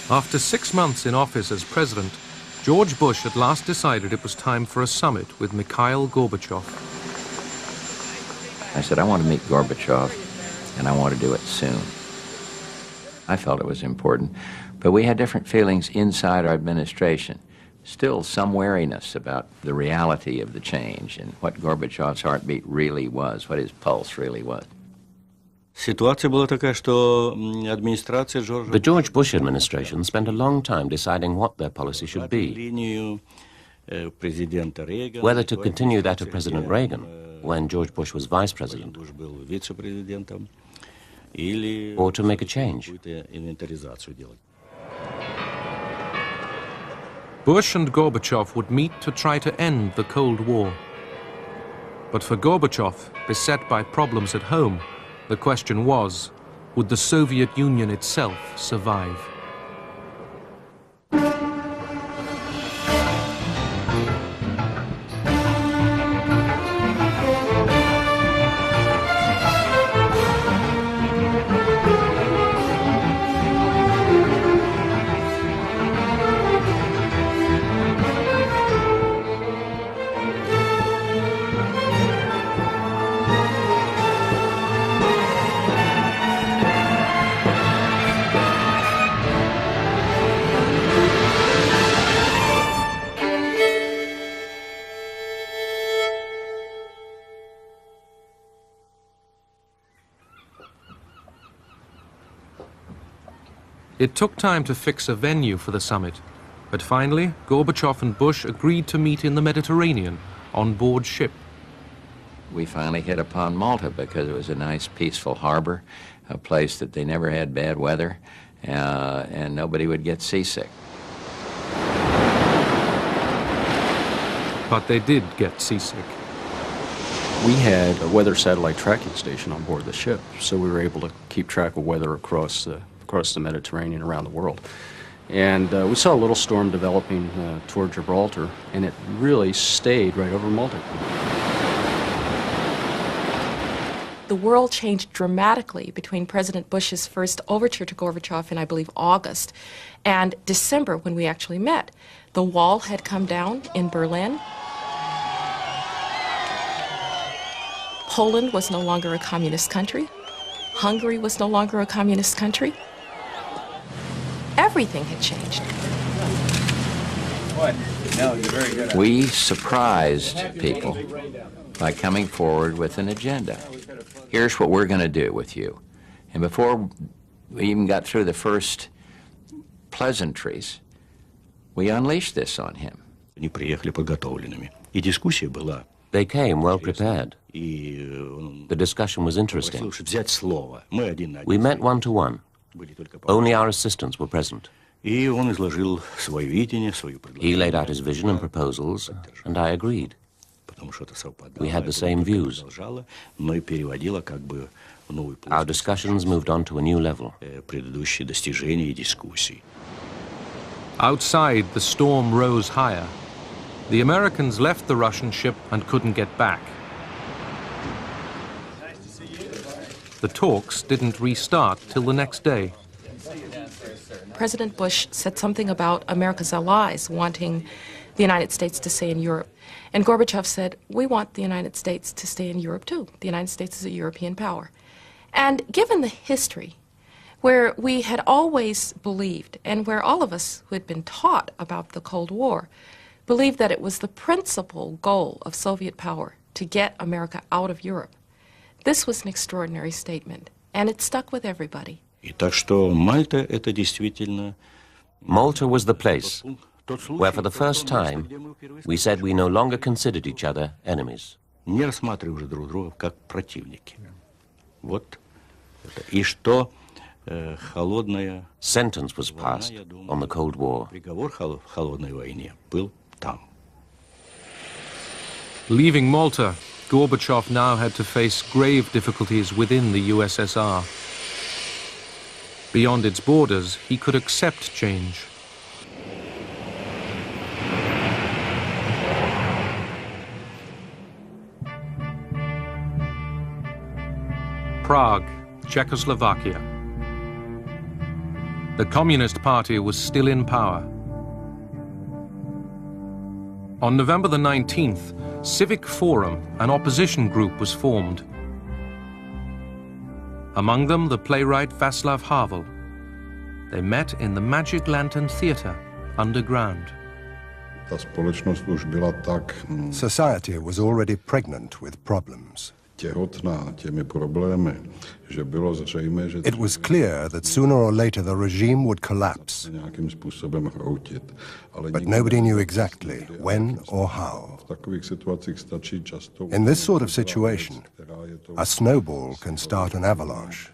After 6 months in office as president, George Bush at last decided it was time for a summit with Mikhail Gorbachev. I said, I want to meet Gorbachev, and I want to do it soon. I felt it was important, but we had different feelings inside our administration. Still some wariness about the reality of the change and what Gorbachev's heartbeat really was, what his pulse really was. The George Bush administration spent a long time deciding what their policy should be, whether to continue that of President Reagan when George Bush was vice president, or to make a change. Bush and Gorbachev would meet to try to end the Cold War. But for Gorbachev, beset by problems at home, the question was, would the Soviet Union itself survive? It took time to fix a venue for the summit, but finally Gorbachev and Bush agreed to meet in the Mediterranean on board ship. We finally hit upon Malta because it was a nice peaceful harbor, a place that they never had bad weather, and nobody would get seasick. But they did get seasick. We had a weather satellite tracking station on board the ship, so we were able to keep track of weather across the Mediterranean around the world. And we saw a little storm developing toward Gibraltar, and it really stayed right over Malta. The world changed dramatically between President Bush's first overture to Gorbachev in, I believe, August, and December when we actually met. The wall had come down in Berlin. Poland was no longer a communist country. Hungary was no longer a communist country. Everything had changed. We surprised people by coming forward with an agenda. Here's what we're going to do with you. And before we even got through the first pleasantries, we unleashed this on him. They came well prepared. The discussion was interesting. We met one-to-one. Only our assistants were present. He laid out his vision and proposals, and I agreed. We had the same views. Our discussions moved on to a new level. Outside, the storm rose higher. The Americans left the Russian ship and couldn't get back. The talks didn't restart till the next day. President Bush said something about America's allies wanting the United States to stay in Europe. And Gorbachev said, we want the United States to stay in Europe too. The United States is a European power. And given the history, where we had always believed, and where all of us who had been taught about the Cold War, believed that it was the principal goal of Soviet power to get America out of Europe, this was an extraordinary statement, and it stuck with everybody. Malta was the place where, for the first time, we said we no longer considered each other enemies. Sentence was passed on the Cold War. Leaving Malta, Gorbachev now had to face grave difficulties within the USSR. Beyond its borders, he could accept change. Prague, Czechoslovakia. The Communist Party was still in power. On November the 19th, Civic Forum, an opposition group, was formed. Among them, the playwright Václav Havel. They met in the Magic Lantern Theatre, underground. Society was already pregnant with problems. It was clear that sooner or later the regime would collapse, but nobody knew exactly when or how. In this sort of situation, a snowball can start an avalanche.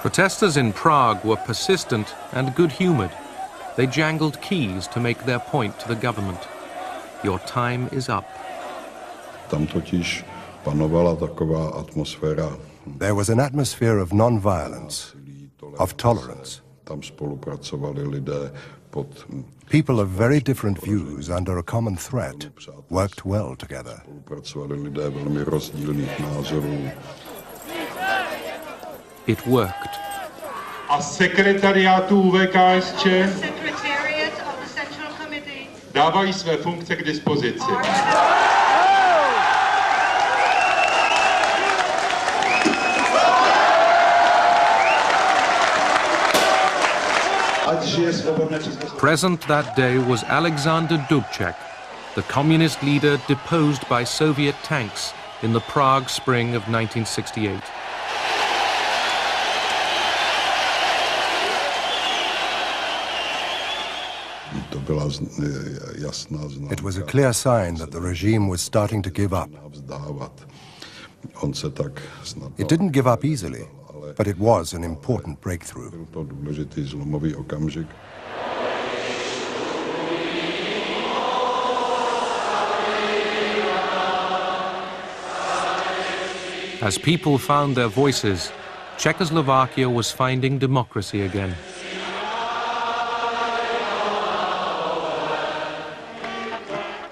Protesters in Prague were persistent and good-humored. They jangled keys to make their point to the government. Your time is up. There was an atmosphere of non-violence, of tolerance. People of very different views under a common threat worked well together. It worked. A sekretariátu UVKSČ dávají své funkce k dispozici. Present that day was Alexander Dubček, the communist leader deposed by Soviet tanks in the Prague spring of 1968. It was a clear sign that the regime was starting to give up. It didn't give up easily, but it was an important breakthrough. As people found their voices, Czechoslovakia was finding democracy again.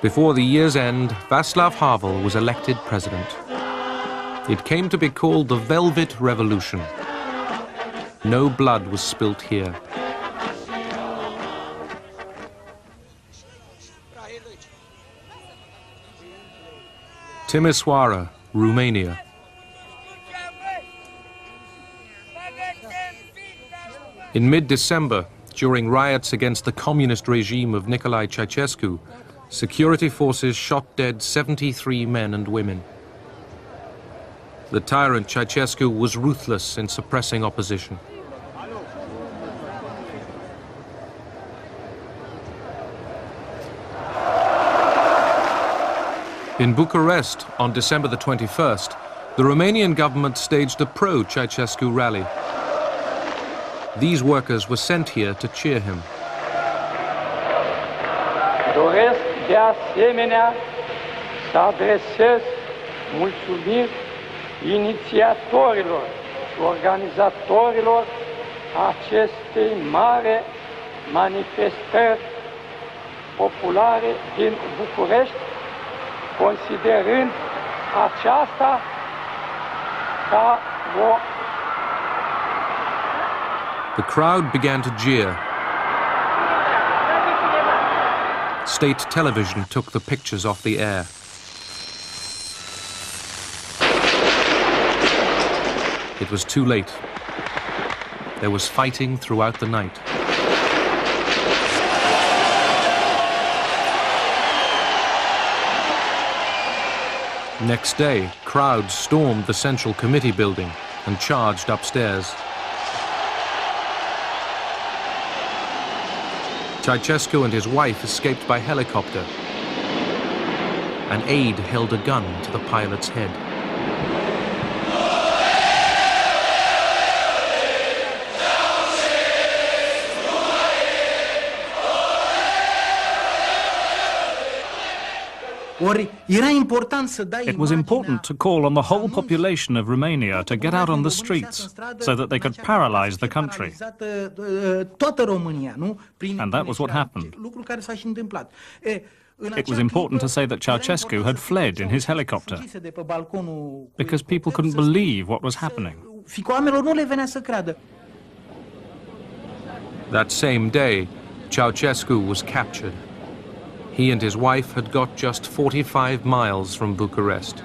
Before the year's end, Václav Havel was elected president. It came to be called the Velvet Revolution. No blood was spilt here. Timisoara, Romania. In mid-December, during riots against the communist regime of Nicolae Ceausescu, security forces shot dead 73 men and women. The tyrant Ceausescu was ruthless in suppressing opposition. In Bucharest, on December the 21st, the Romanian government staged a pro-Ceausescu rally. These workers were sent here to cheer him. Doresc de asemenea să adresez mulțumiri inițiatorilor și organizatorilor acestei mari manifestări populare din București, considerând aceasta ca o... The crowd began to jeer. State television took the pictures off the air. It was too late. There was fighting throughout the night. Next day, crowds stormed the Central Committee building and charged upstairs. Ceausescu and his wife escaped by helicopter. An aide held a gun to the pilot's head. It was important to call on the whole population of Romania to get out on the streets so that they could paralyze the country. And that was what happened. It was important to say that Ceausescu had fled in his helicopter because people couldn't believe what was happening. That same day, Ceausescu was captured. He and his wife had got just 45 miles from Bucharest.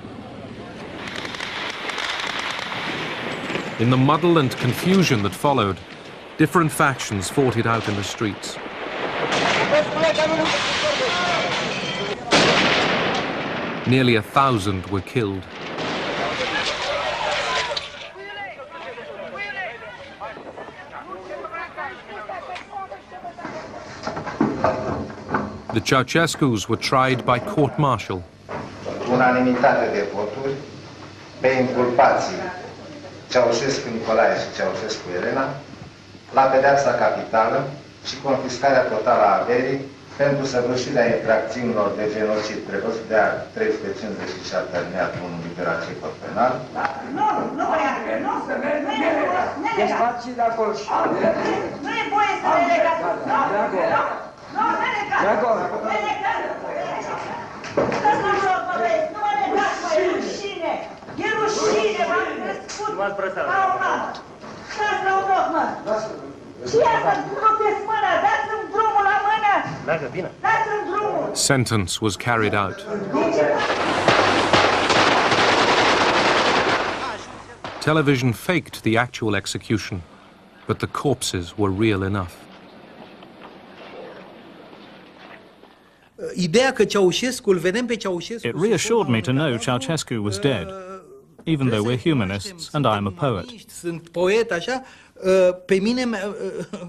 In the muddle and confusion that followed, different factions fought it out in the streets. Nearly 1,000 were killed. The Ceausescus were tried by court-martial. Unanimitate de voturi pe inculpații Ceaușescu Nicolae și Ceaușescu Elena la pedeapsa capitală și confiscarea totală a averii pentru săvârșirea infracțiunilor de genocid prevăzut de 357 alineatul 1 litera C cod penal. Nu e voie să le legați. E rușine, v-am crescut ca o mamă. Dați la un loc, mă. Și asta, rupeți mâna, dați-mi drumul la mână. Dați-mi drumul. Sentence was carried out. Television faked the actual execution, but the corpses were real enough. It reassured me to know Ceausescu was dead, even though we're humanists and I'm a poet.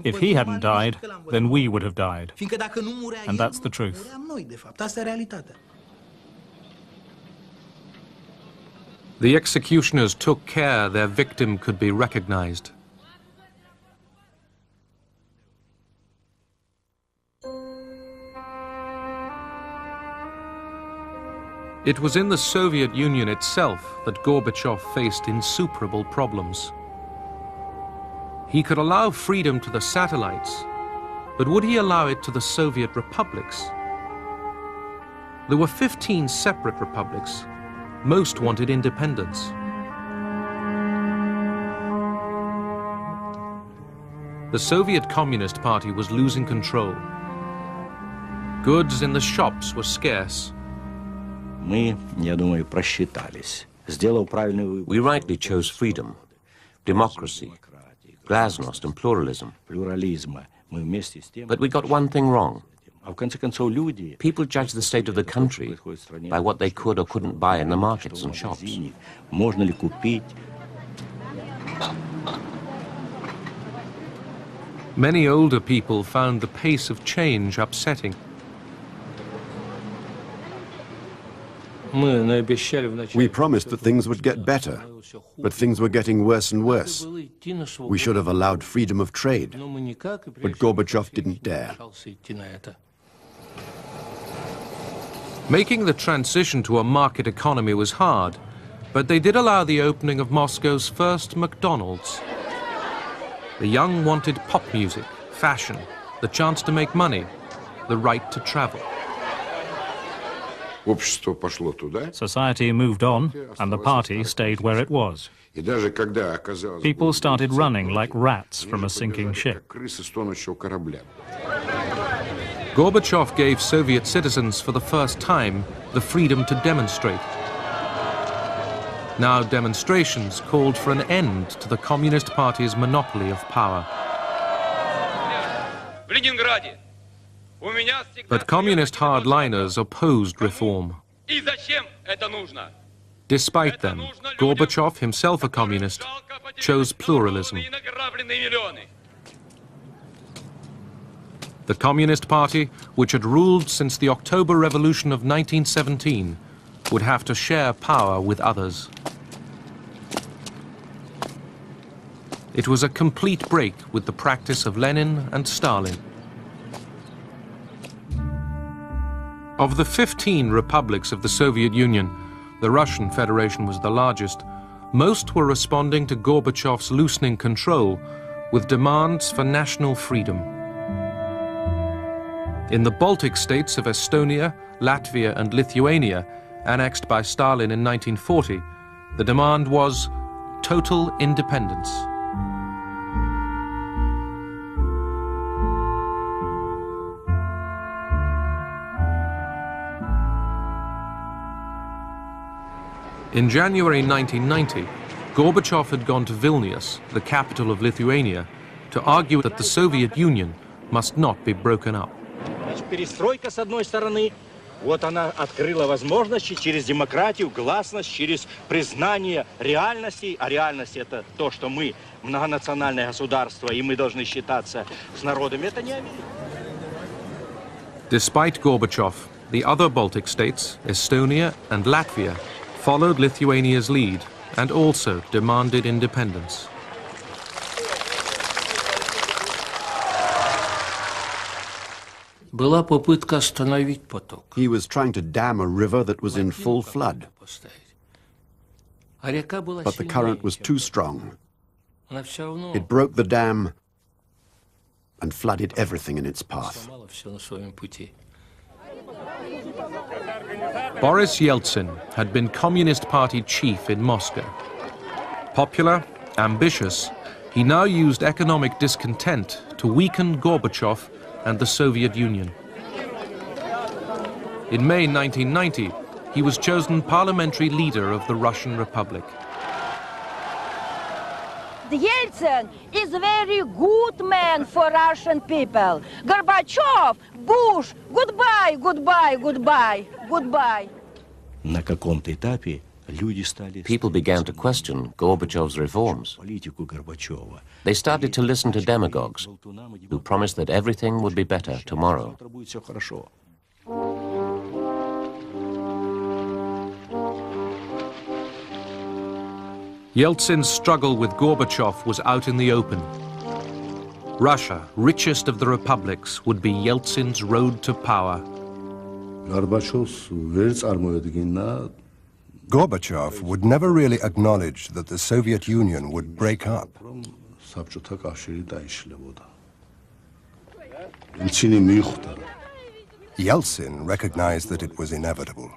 If he hadn't died, then we would have died. And that's the truth. The executioners took care their victim could be recognized. It was in the Soviet Union itself that Gorbachev faced insuperable problems. He could allow freedom to the satellites, but would he allow it to the Soviet republics? There were 15 separate republics. Most wanted independence. The Soviet Communist Party was losing control. Goods in the shops were scarce. We rightly chose freedom, democracy, glasnost and pluralism. But we got one thing wrong. People judged the state of the country by what they could or couldn't buy in the markets and shops. Many older people found the pace of change upsetting. We promised that things would get better, but things were getting worse and worse. We should have allowed freedom of trade, but Gorbachev didn't dare. Making the transition to a market economy was hard, but they did allow the opening of Moscow's first McDonald's. The young wanted pop music, fashion, the chance to make money, the right to travel. Society moved on, and the party stayed where it was. People started running like rats from a sinking ship. Gorbachev gave Soviet citizens for the first time the freedom to demonstrate. Now demonstrations called for an end to the Communist Party's monopoly of power. But communist hardliners opposed reform. Despite them, Gorbachev, himself a communist, chose pluralism. The Communist Party, which had ruled since the October Revolution of 1917, would have to share power with others. It was a complete break with the practice of Lenin and Stalin. Of the 15 republics of the Soviet Union, the Russian Federation was the largest. Most were responding to Gorbachev's loosening control with demands for national freedom. In the Baltic states of Estonia, Latvia and Lithuania, annexed by Stalin in 1940, the demand was total independence. In January 1990, Gorbachev had gone to Vilnius, the capital of Lithuania, to argue that the Soviet Union must not be broken up. Перестройка, с одной стороны, вот она открыла возможности через демократию, гласность, через признание реальностей. А реальность — это то, что мы многонациональное государство, и мы должны считаться с народами. Это не Америка. Despite Gorbachev, the other Baltic states, Estonia and Latvia, followed Lithuania's lead and also demanded independence. He was trying to dam a river that was in full flood. But the current was too strong. It broke the dam and flooded everything in its path. Boris Yeltsin had been Communist Party chief in Moscow. Popular, ambitious, he now used economic discontent to weaken Gorbachev and the Soviet Union. In May 1990, he was chosen parliamentary leader of the Russian Republic. Yeltsin is a very good man for Russian people. Gorbachev, Bush, goodbye, goodbye, goodbye, goodbye. На каком-то этапе People began to question Gorbachev's reforms. They started to listen to demagogues who promised that everything would be better tomorrow. Yeltsin's struggle with Gorbachev was out in the open. Russia, richest of the republics, would be Yeltsin's road to power. Gorbachev would never really acknowledge that the Soviet Union would break up. Yeltsin recognized that it was inevitable.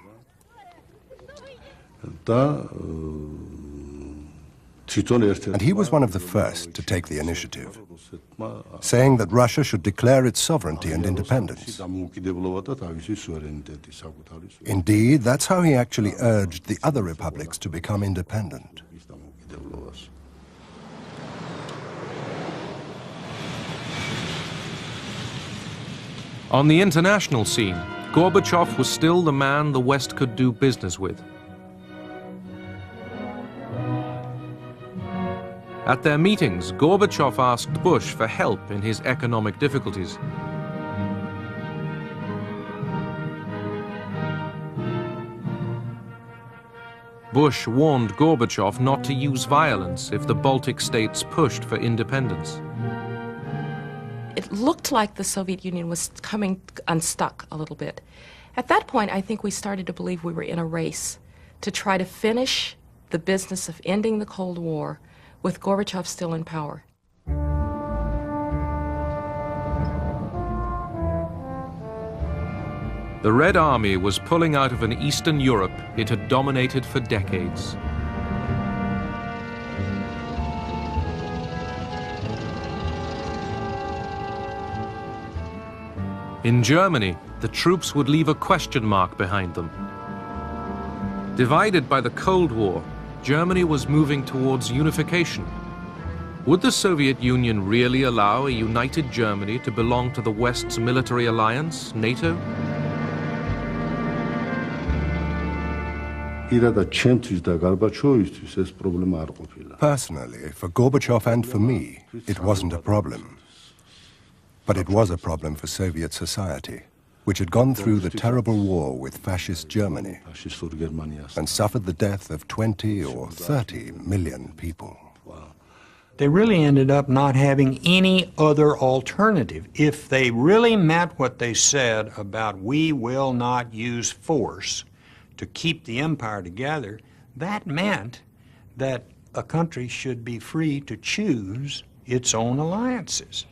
And he was one of the first to take the initiative, saying that Russia should declare its sovereignty and independence. Indeed, that's how he actually urged the other republics to become independent. On the international scene, Gorbachev was still the man the West could do business with. At their meetings, Gorbachev asked Bush for help in his economic difficulties. Bush warned Gorbachev not to use violence if the Baltic states pushed for independence. It looked like the Soviet Union was coming unstuck a little bit. At that point, I think we started to believe we were in a race to try to finish the business of ending the Cold War with Gorbachev still in power. The Red Army was pulling out of an Eastern Europe it had dominated for decades. In Germany, the troops would leave a question mark behind them. Divided by the Cold War, Germany was moving towards unification. Would the Soviet Union really allow a united Germany to belong to the West's military alliance, NATO? Personally, for Gorbachev and for me, it wasn't a problem. But it was a problem for Soviet society, which had gone through the terrible war with fascist Germany and suffered the death of 20 or 30 million people. they really ended up not having any other alternative. If they really meant what they said about we will not use force to keep the empire together, that meant that a country should be free to choose its own alliances.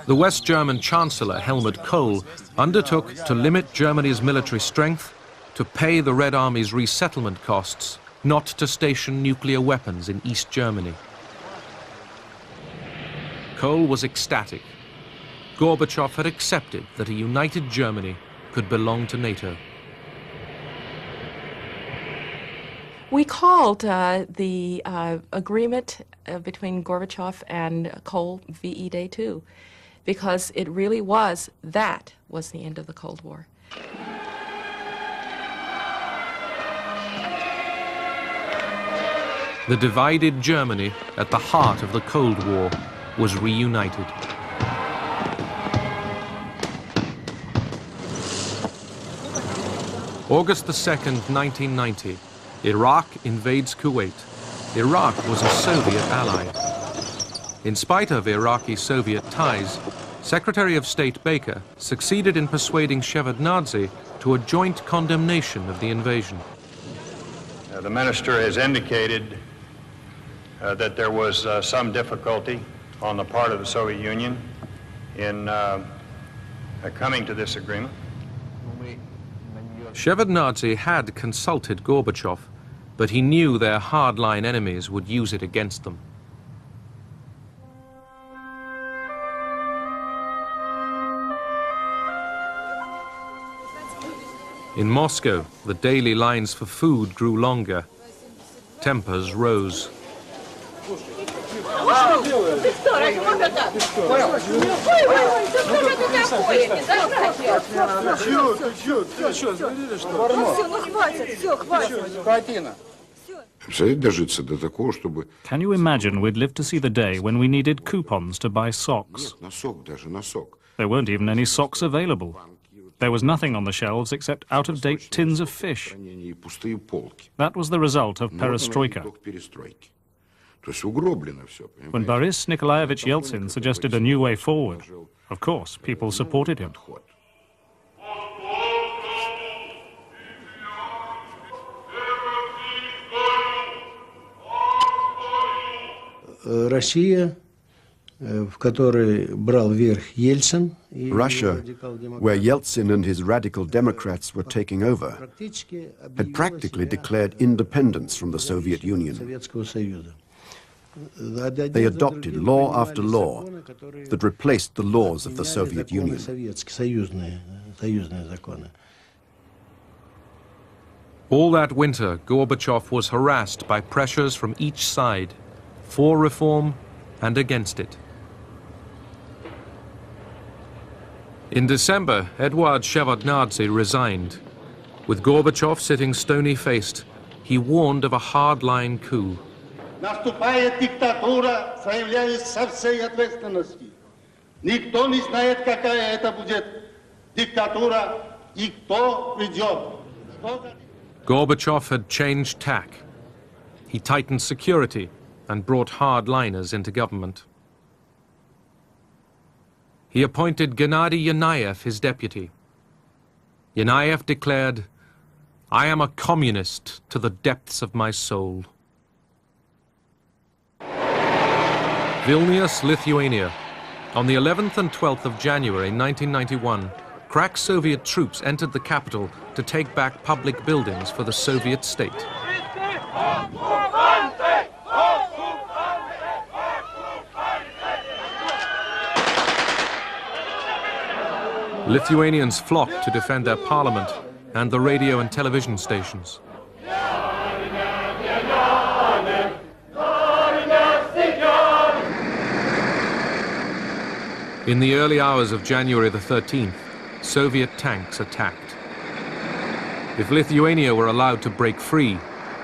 The West German Chancellor Helmut Kohl undertook to limit Germany's military strength, to pay the Red Army's resettlement costs, not to station nuclear weapons in East Germany. Kohl was ecstatic. Gorbachev had accepted that a united Germany could belong to NATO. We called the agreement between Gorbachev and Kohl VE Day 2, because it really was the end of the Cold War. The divided Germany at the heart of the Cold War was reunited. August the 2nd, 1990, Iraq invades Kuwait. Iraq was a Soviet ally. In spite of Iraqi-Soviet ties, Secretary of State Baker succeeded in persuading Shevardnadze to a joint condemnation of the invasion. The minister has indicated that there was some difficulty on the part of the Soviet Union in coming to this agreement. Shevardnadze had consulted Gorbachev, but he knew their hardline enemies would use it against them. In Moscow, the daily lines for food grew longer. Tempers rose. Can you imagine we'd live to see the day when we needed coupons to buy socks? There weren't even any socks available. There was nothing on the shelves except out-of-date tins of fish. That was the result of perestroika. When Boris Nikolaevich Yeltsin suggested a new way forward, of course, people supported him. Russia, where Yeltsin and his radical Democrats were taking over, had practically declared independence from the Soviet Union. They adopted law after law that replaced the laws of the Soviet Union. All that winter, Gorbachev was harassed by pressures from each side, for reform and against it. In December, Eduard Shevardnadze resigned. With Gorbachev sitting stony-faced, he warned of a hardline coup. Наступает диктатура, заявляюсь со всей ответственностью. Никто не знает, какая это будет диктатура и кто придет. Gorbachev had changed tack. He tightened security and brought hardliners into government. He appointed Gennady Yanayev his deputy. Yanayev declared, "I am a communist to the depths of my soul." Vilnius, Lithuania. On the 11th and 12th of January 1991, crack Soviet troops entered the capital to take back public buildings for the Soviet state. Lithuanians flocked to defend their parliament and the radio and television stations. In the early hours of January the 13th, Soviet tanks attacked. If Lithuania were allowed to break free,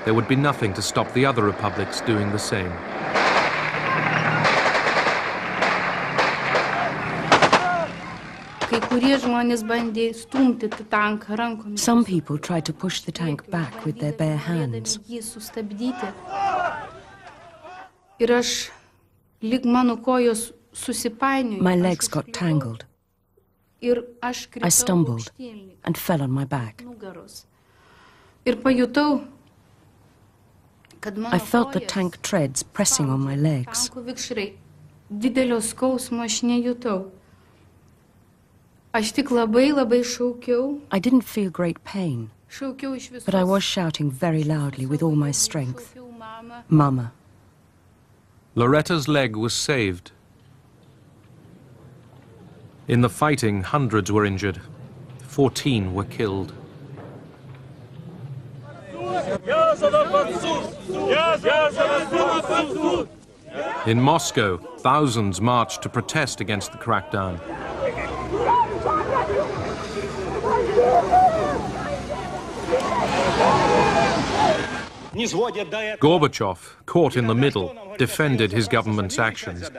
there would be nothing to stop the other republics doing the same. Kai Some people tried to push the tank back with their bare hands. My legs got tangled. I stumbled and fell on my back. I felt the tank treads pressing on my legs. I didn't feel great pain, but I was shouting very loudly with all my strength, "Mama." Loretta's leg was saved. In the fighting, hundreds were injured. 14 were killed. In Moscow, thousands marched to protest against the crackdown. Gorbachev, caught in the middle, defended his government's actions.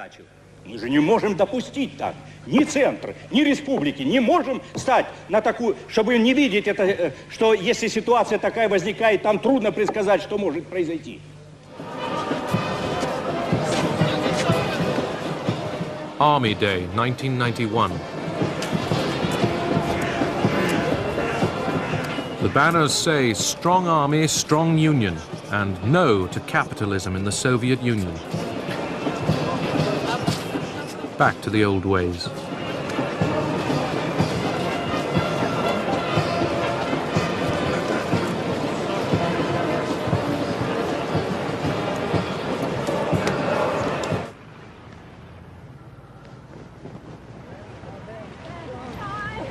Мы же не можем допустить так. Ни центр, ни республики не можем стать на такую, чтобы не видеть это, что если ситуация такая возникает, там трудно предсказать, что может произойти. Army Day, 1991. The banners say "Strong Army, Strong Union" and "No to capitalism in the Soviet Union." Back to the old ways.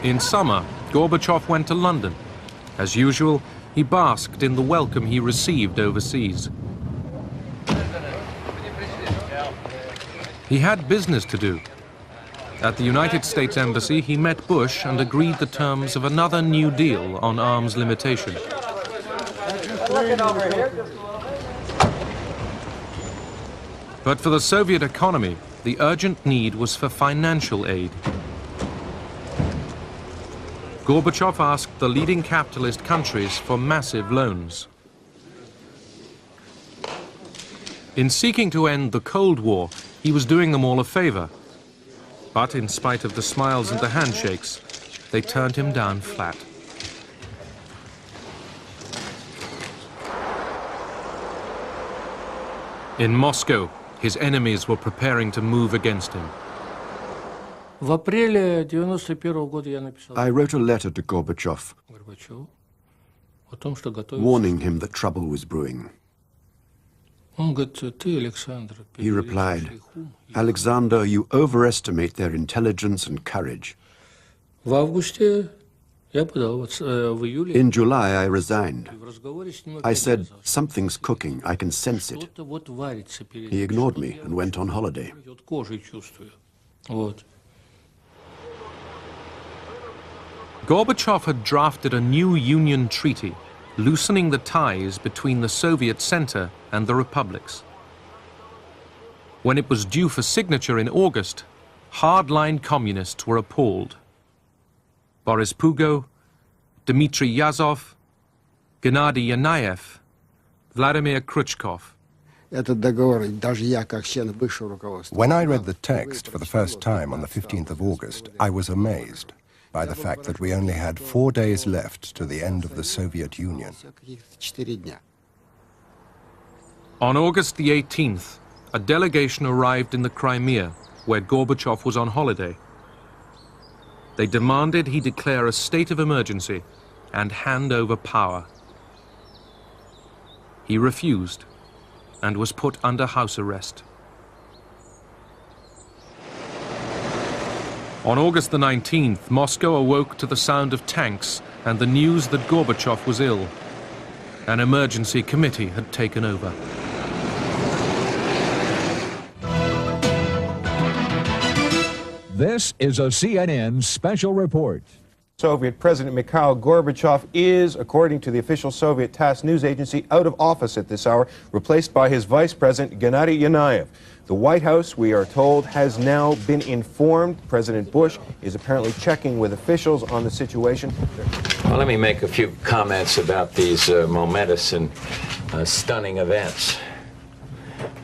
In summer, Gorbachev went to London. As usual, he basked in the welcome he received overseas. He had business to do. At the United States Embassy, he met Bush and agreed the terms of another New Deal on arms limitation. But for the Soviet economy, the urgent need was for financial aid. Gorbachev asked the leading capitalist countries for massive loans. In seeking to end the Cold War, he was doing them all a favor. But in spite of the smiles and the handshakes, they turned him down flat. In Moscow, his enemies were preparing to move against him. I wrote a letter to Gorbachev, warning him that trouble was brewing. He replied, "Alexander, you overestimate their intelligence and courage." In July, I resigned. I said, "Something's cooking, I can sense it." He ignored me and went on holiday. Gorbachev had drafted a new Union treaty, loosening the ties between the Soviet center and the republics. When it was due for signature in August, hardline communists were appalled. Boris Pugo, Dmitry Yazov, Gennady Yanayev, Vladimir Khrushchev. When I read the text for the first time on the 15th of August, I was amazed by the fact that we only had 4 days left to the end of the Soviet Union. On August the 18th, a delegation arrived in the Crimea, where Gorbachev was on holiday. They demanded he declare a state of emergency and hand over power. He refused and was put under house arrest. On August the 19th, Moscow awoke to the sound of tanks and the news that Gorbachev was ill. An emergency committee had taken over. This is a CNN special report. Soviet President Mikhail Gorbachev is, according to the official Soviet TASS news agency, out of office at this hour, replaced by his vice president, Gennady Yanayev. The White House, we are told, has now been informed. President Bush is apparently checking with officials on the situation. Well, let me make a few comments about these momentous and stunning events.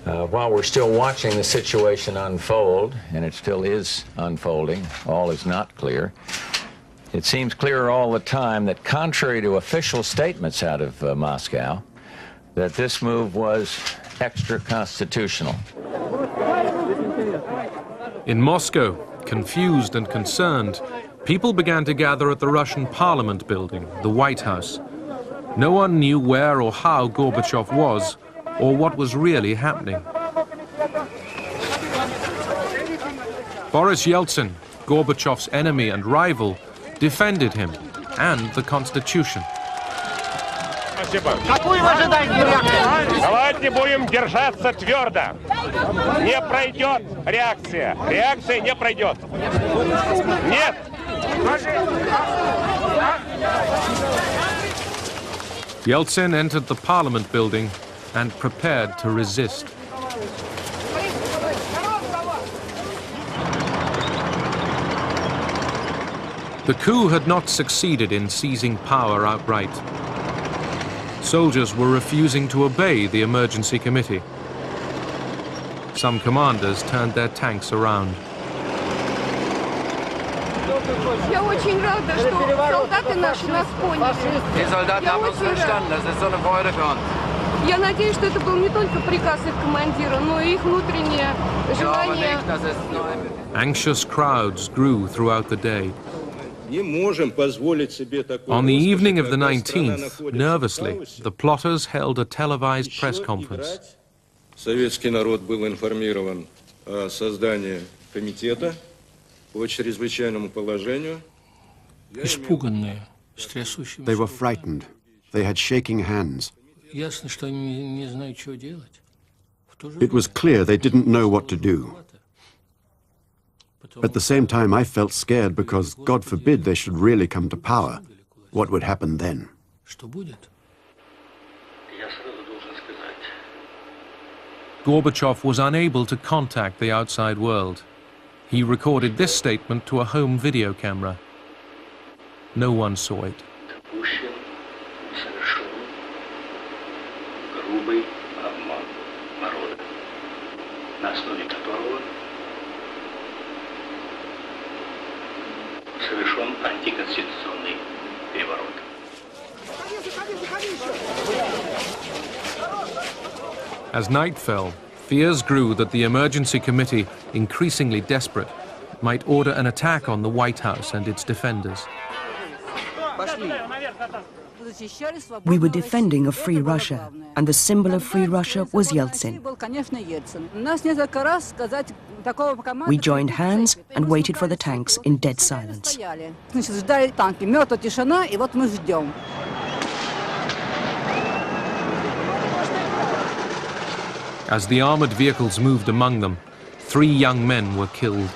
While we're still watching the situation unfold, and it still is unfolding, all is not clear, it seems clearer all the time that contrary to official statements out of Moscow, that this move was extra-constitutional. In Moscow, confused and concerned, people began to gather at the Russian Parliament building, the White House. No one knew where or how Gorbachev was, or what was really happening. Boris Yeltsin, Gorbachev's enemy and rival, defended him and the Constitution. Давайте будем держаться твердо. Не пройдет реакция. Реакция не пройдет. Нет. Yeltsin entered the Parliament building and prepared to resist. The coup had not succeeded in seizing power outright. Soldiers were refusing to obey the emergency committee. Some commanders turned their tanks around. Я очень рада, что солдаты наши нас поняли. Die Soldaten haben uns verstanden, das ist so eine Freude für uns. Я надеюсь, что это был не только приказ их командира, но и их внутреннее желание. Anxious crowds grew throughout the day. On the evening of the 19th, nervously, the plotters held a televised press conference. Советский народ был информирован о создании комитета по чрезвычайному положению. They were frightened. They had shaking hands. It was clear they didn't know what to do. At the same time, I felt scared because, God forbid, they should really come to power. What would happen then? Gorbachev was unable to contact the outside world. He recorded this statement to a home video camera. No one saw it. As night fell, fears grew that the emergency committee, increasingly desperate, might order an attack on the White House and its defenders. We were defending a free Russia, and the symbol of free Russia was Yeltsin. We joined hands and waited for the tanks in dead silence. As the armored vehicles moved among them, 3 young men were killed.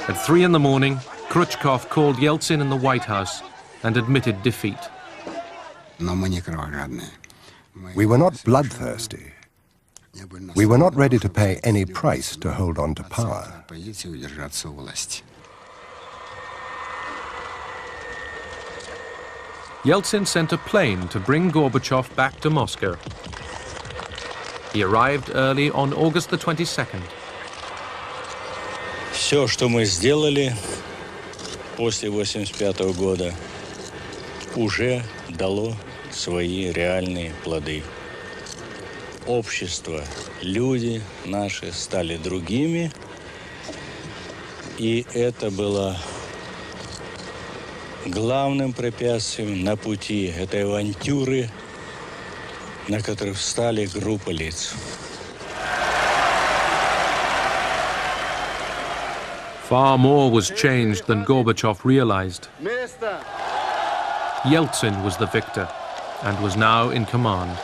At 3 in the morning, Khrushchev called Yeltsin in the White House and admitted defeat. We were not bloodthirsty. We were not ready to pay any price to hold on to power. Yeltsin sent a plane to bring Gorbachev back to Moscow. He arrived early on August the 22nd. Все, что мы сделали после 1985 года, уже дало свои реальные плоды. Общество, люди наши стали другими, и это было главным препятствием на пути этой авантюры, на которой встали группы лиц. Far more was changed than Gorbachev realized. Yeltsin was the victor and was now in command.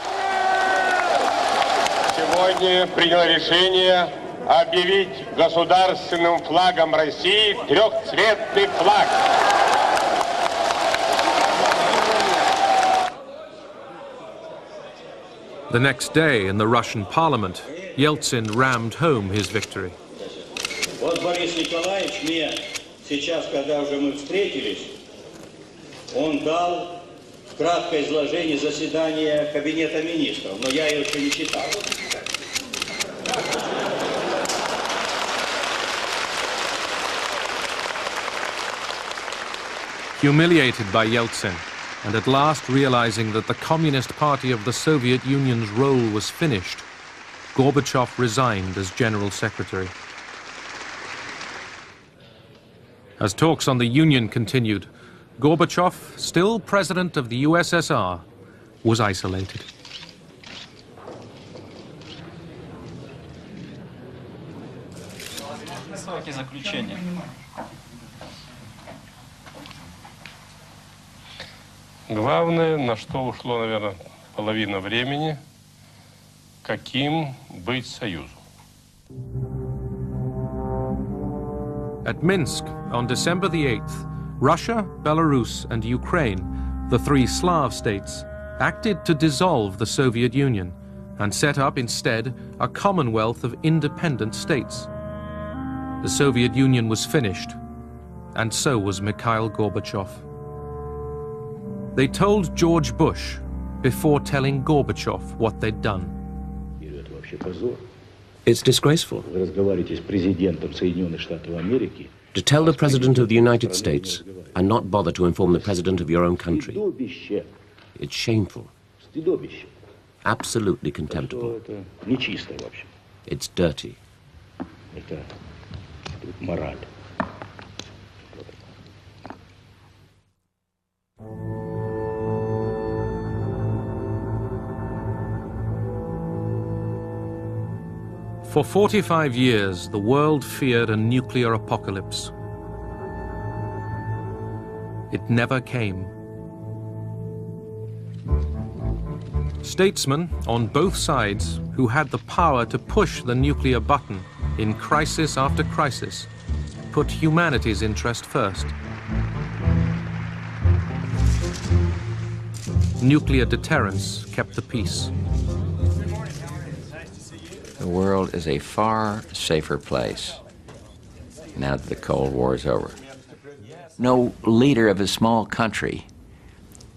Сегодня приняло решение объявить государственным флагом России трехцветный флаг. The next day, in the Russian parliament, Yeltsin rammed home his victory. Вот Борис Николаевич мне сейчас, когда уже мы встретились, он дал краткое изложение заседания Кабинета министров, но я его еще не читал. Humiliated by Yeltsin, and at last realizing that the Communist Party of the Soviet Union's role was finished, Gorbachev resigned as General Secretary. As talks on the Union continued, Gorbachev, still president of the USSR, was isolated. Главное, на что ушло, наверное, половина времени, каким быть союзу. At Minsk, on December the 8th, Russia, Belarus, and Ukraine, the three Slav states, acted to dissolve the Soviet Union and set up instead a commonwealth of independent states. The Soviet Union was finished, and so was Mikhail Gorbachev. They told George Bush before telling Gorbachev what they'd done. It's disgraceful to tell the President of the United States and not bother to inform the President of your own country. It's shameful. Absolutely contemptible. It's dirty. For 45 years, the world feared a nuclear apocalypse. It never came. Statesmen on both sides who had the power to push the nuclear button in crisis after crisis put humanity's interest first. Nuclear deterrence kept the peace. The world is a far safer place now that the Cold War is over. No leader of a small country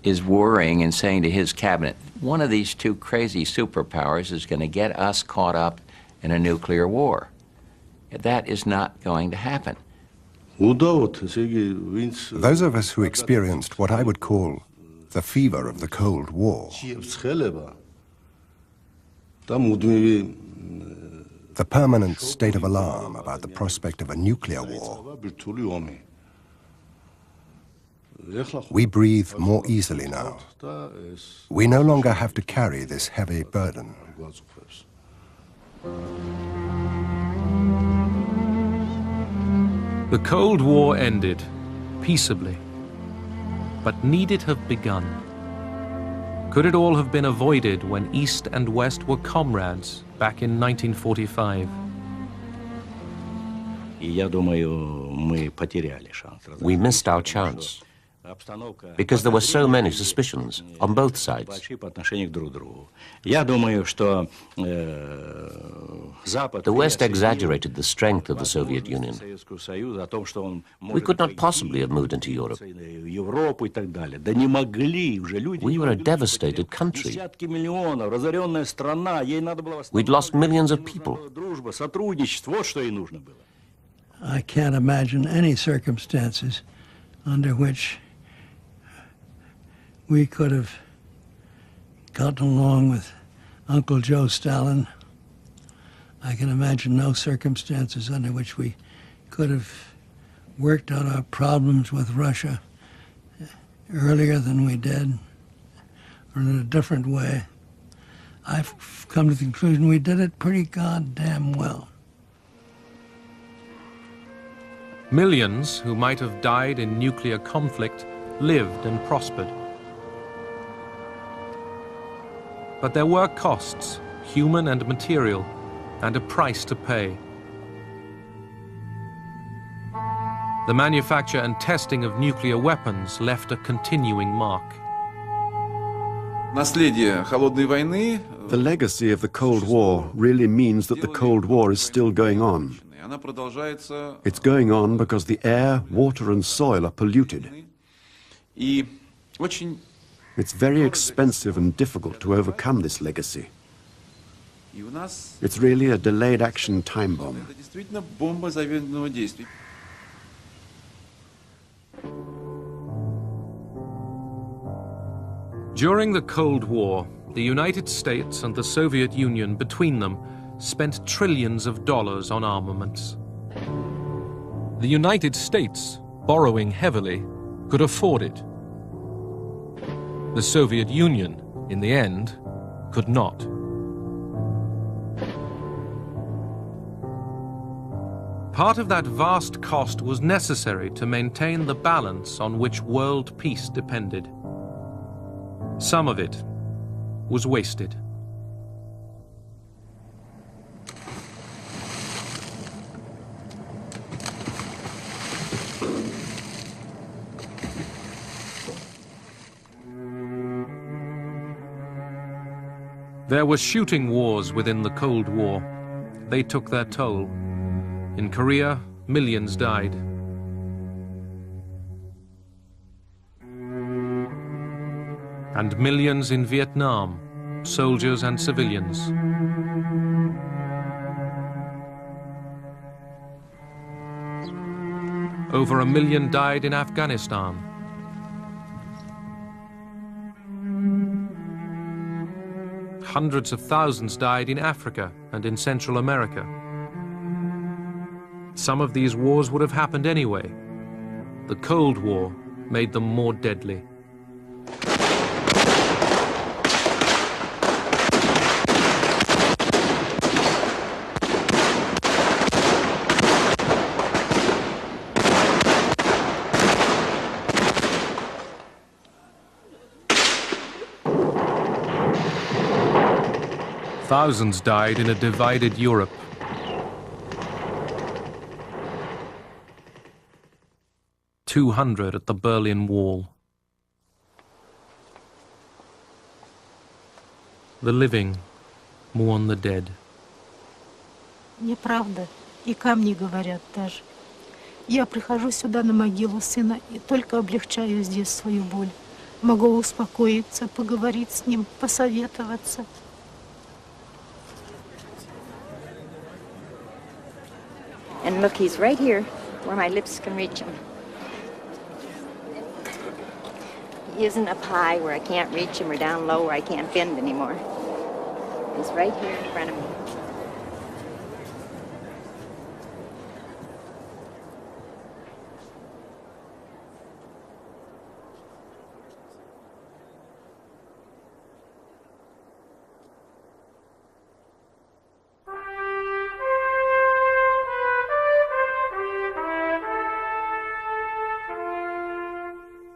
is worrying and saying to his cabinet, one of these two crazy superpowers is going to get us caught up in a nuclear war. That is not going to happen. Those of us who experienced what I would call the fever of the Cold War, the permanent state of alarm about the prospect of a nuclear war, we breathe more easily now. We no longer have to carry this heavy burden. The Cold War ended peaceably, but need it have begun? Could it all have been avoided when East and West were comrades back in 1945? We missed our chance because there were so many suspicions on both sides. The West exaggerated the strength of the Soviet Union. We could not possibly have moved into Europe. We were a devastated country. We'd lost millions of people. I can't imagine any circumstances under which we could have gotten along with Uncle Joe Stalin. I can imagine no circumstances under which we could have worked out our problems with Russia earlier than we did, or in a different way. I've come to the conclusion we did it pretty goddamn well. Millions who might have died in nuclear conflict lived and prospered. But there were costs, human and material, and a price to pay. The manufacture and testing of nuclear weapons left a continuing mark. The legacy of the Cold War really means that the Cold War is still going on. It's going on because the air, water, and soil are polluted. It's very expensive and difficult to overcome this legacy. It's really a delayed action time bomb. During the Cold War, the United States and the Soviet Union between them spent trillions of dollars on armaments. The United States, borrowing heavily, could afford it. The Soviet Union, in the end, could not. Part of that vast cost was necessary to maintain the balance on which world peace depended. Some of it was wasted. There were shooting wars within the Cold War. They took their toll. In Korea, millions died. And millions in Vietnam, soldiers and civilians. Over 1 million died in Afghanistan. Hundreds of thousands died in Africa and in Central America. Some of these wars would have happened anyway. The Cold War made them more deadly. Thousands died in a divided Europe. $200 at the Berlin Wall. The living mourn the dead. Неправда. И камни говорят даже. Я прихожу сюда на могилу сына и только облегчаю здесь свою боль. Могу успокоиться, поговорить с ним, посоветоваться. And look, he's right here, where my lips can reach him. He isn't up high where I can't reach him or down low where I can't bend anymore. He's right here in front of me.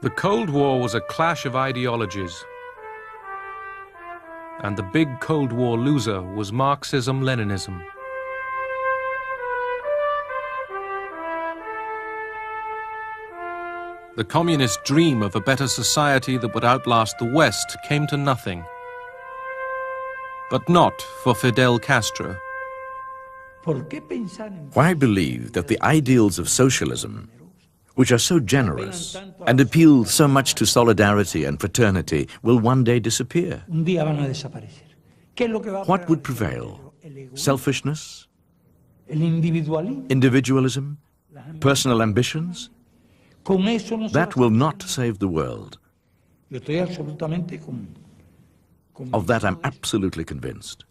The Cold War was a clash of ideologies. And the big Cold War loser was Marxism-Leninism. The communist dream of a better society that would outlast the West came to nothing. But not for Fidel Castro. Why believe that the ideals of socialism, which are so generous and appeal so much to solidarity and fraternity, will one day disappear? What would prevail? Selfishness? Individualism? Personal ambitions? That will not save the world. Of that I'm absolutely convinced.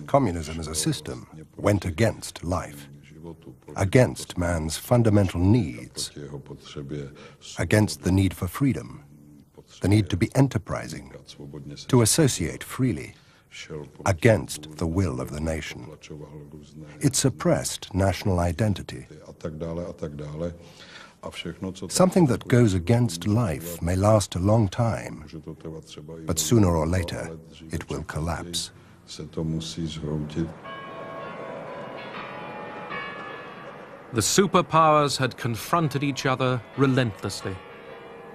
Communism as a system went against life, against man's fundamental needs, against the need for freedom, the need to be enterprising, to associate freely, against the will of the nation. It suppressed national identity. Something that goes against life may last a long time, but sooner or later it will collapse. The superpowers had confronted each other relentlessly.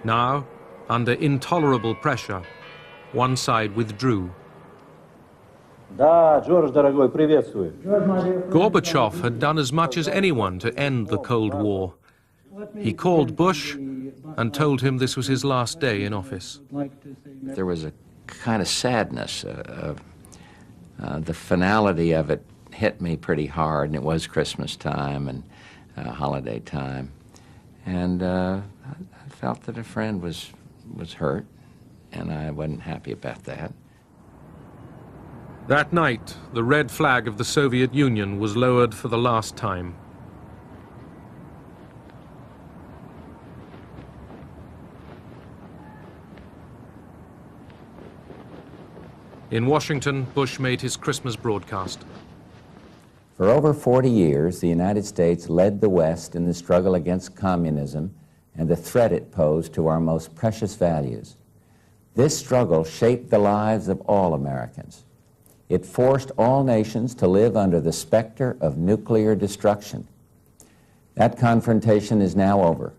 Now, under intolerable pressure, one side withdrew. Gorbachev had done as much as anyone to end the Cold War. He called Bush and told him this was his last day in office. There was a kind of sadness. The finality of it hit me pretty hard, and it was Christmas time and holiday time. And I felt that a friend was hurt, and I wasn't happy about that. That night, the red flag of the Soviet Union was lowered for the last time. In Washington, Bush made his Christmas broadcast. For over 40 years, the United States led the West in the struggle against communism and the threat it posed to our most precious values. This struggle shaped the lives of all Americans. It forced all nations to live under the specter of nuclear destruction. That confrontation is now over.